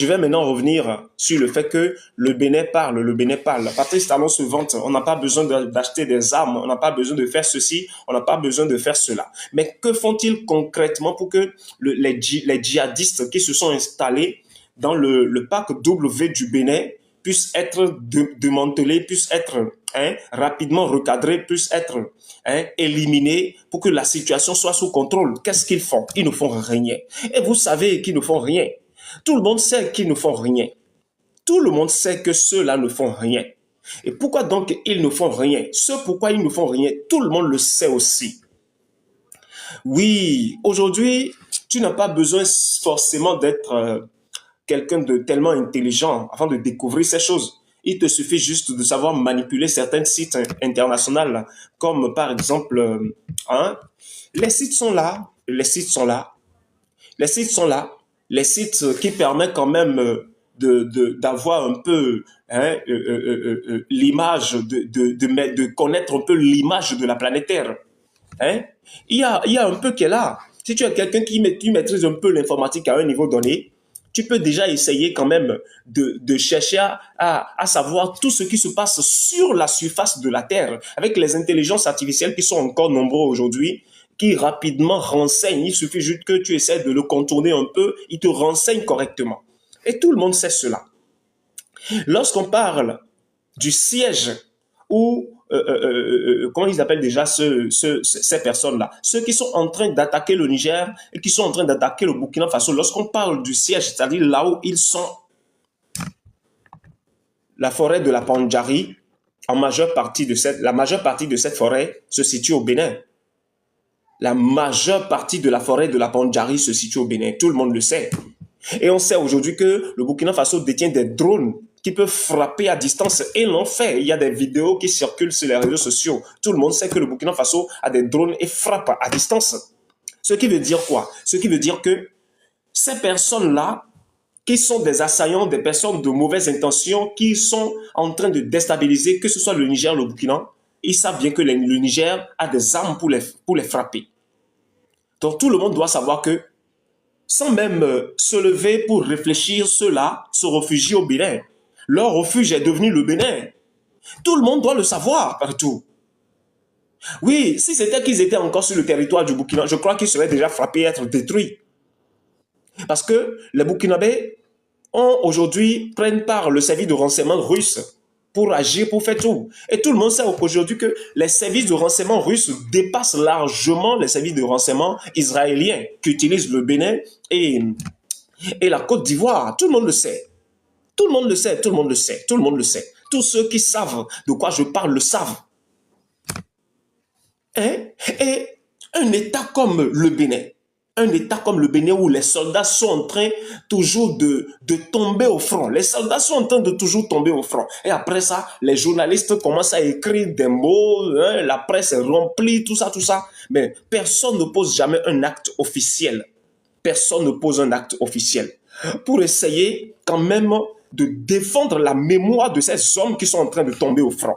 Je vais maintenant revenir sur le fait que le Bénin parle, le Bénin parle. Patrice Talon se vante, on n'a pas besoin d'acheter des armes, on n'a pas besoin de faire ceci, on n'a pas besoin de faire cela. Mais que font-ils concrètement pour que les djihadistes qui se sont installés dans le parc W du Bénin puissent être démantelés, puissent être rapidement recadrés, puissent être éliminés pour que la situation soit sous contrôle? Qu'est-ce qu'ils font? Ils ne font rien. Et vous savez qu'ils ne font rien. Tout le monde sait qu'ils ne font rien. Tout le monde sait que ceux-là ne font rien. Et pourquoi donc ils ne font rien? Ce pourquoi ils ne font rien, tout le monde le sait aussi. Oui, aujourd'hui, tu n'as pas besoin forcément d'être quelqu'un de tellement intelligent avant de découvrir ces choses. Il te suffit juste de savoir manipuler certains sites internationaux, comme par exemple, les sites sont là, les sites sont là, les sites sont là, les sites qui permettent quand même d'avoir un peu l'image, de connaître un peu l'image de la planète Terre. Hein? Il y a un peu qui est là. Si tu es quelqu'un qui maîtrise un peu l'informatique à un niveau donné, tu peux déjà essayer quand même de chercher à savoir tout ce qui se passe sur la surface de la Terre avec les intelligences artificielles qui sont encore nombreuses aujourd'hui, qui rapidement renseignent. Il suffit juste que tu essaies de le contourner un peu, il te renseigne correctement. Et tout le monde sait cela. Lorsqu'on parle du siège ou comment ils appellent déjà ces personnes-là, ceux qui sont en train d'attaquer le Niger et qui sont en train d'attaquer le Burkina Faso, lorsqu'on parle du siège, c'est-à-dire là où ils sont, la forêt de la Pandjari, la majeure partie de cette forêt se situe au Bénin. La majeure partie de la forêt de la Pandjari se situe au Bénin. Tout le monde le sait. Et on sait aujourd'hui que le Burkina Faso détient des drones qui peuvent frapper à distance. Et l'ont fait. Il y a des vidéos qui circulent sur les réseaux sociaux. Tout le monde sait que le Burkina Faso a des drones et frappe à distance. Ce qui veut dire quoi? Ce qui veut dire que ces personnes-là, qui sont des assaillants, des personnes de mauvaises intentions, qui sont en train de déstabiliser, que ce soit le Niger, le Burkina, ils savent bien que le Niger a des armes pour les frapper. Donc tout le monde doit savoir que, sans même se lever pour réfléchir, ceux-là se réfugient au Bénin. Leur refuge est devenu le Bénin. Tout le monde doit le savoir partout. Oui, si c'était qu'ils étaient encore sur le territoire du Burkina, je crois qu'ils seraient déjà frappés et être détruits. Parce que les Burkinabés prennent part le service de renseignement russe pour agir, pour faire tout. Et tout le monde sait aujourd'hui que les services de renseignement russes dépassent largement les services de renseignement israéliens qu'utilisent le Bénin et la Côte d'Ivoire. Tout le monde le sait. Tout le monde le sait, tout le monde le sait, tout le monde le sait. Tous ceux qui savent de quoi je parle le savent. Et un État comme le Bénin, où les soldats sont en train toujours de tomber au front. Les soldats sont en train de toujours tomber au front. Et après ça, les journalistes commencent à écrire des mots, la presse est remplie, tout ça, tout ça. Mais personne ne pose jamais un acte officiel. Personne ne pose un acte officiel. Pour essayer quand même de défendre la mémoire de ces hommes qui sont en train de tomber au front.